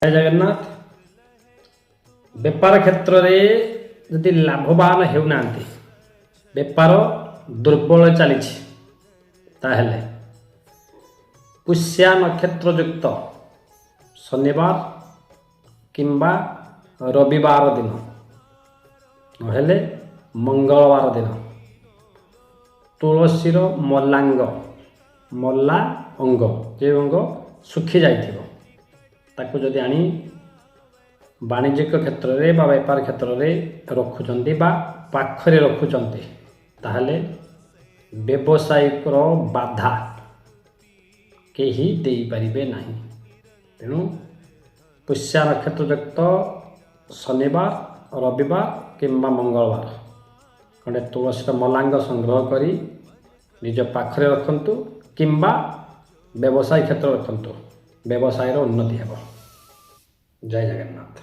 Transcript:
जय जगन्नाथ। बेपार क्षेत्र में जदि लाभवान होना बेपार दुर्बल चली पुष्या नक्षत्र युक्त शनिवार किंबा रविवार दिन नहेले मंगलवार दिन तुलसीर मल्लांग मल्ला अंग जे अंग सुखी जाइथिबो ताकू जदि आनी वाणिज्यिक क्षेत्र में बा बेपार क्षेत्र में रखुचंती बा पाखरे रखुचंती ताहले व्यवसायिक बाधा केही देई परिबे नाही। तेणु पुष्या नक्षत्र युक्त शनिवार रविवार किंबा मंगलवार खंडे तुलसी मलांग संग्रह करी निज पाखरे रखंतु किंबा व्यवसाय क्षेत्र रखंतु व्यवसाय उन्नति हेब। जय जगन्नाथ।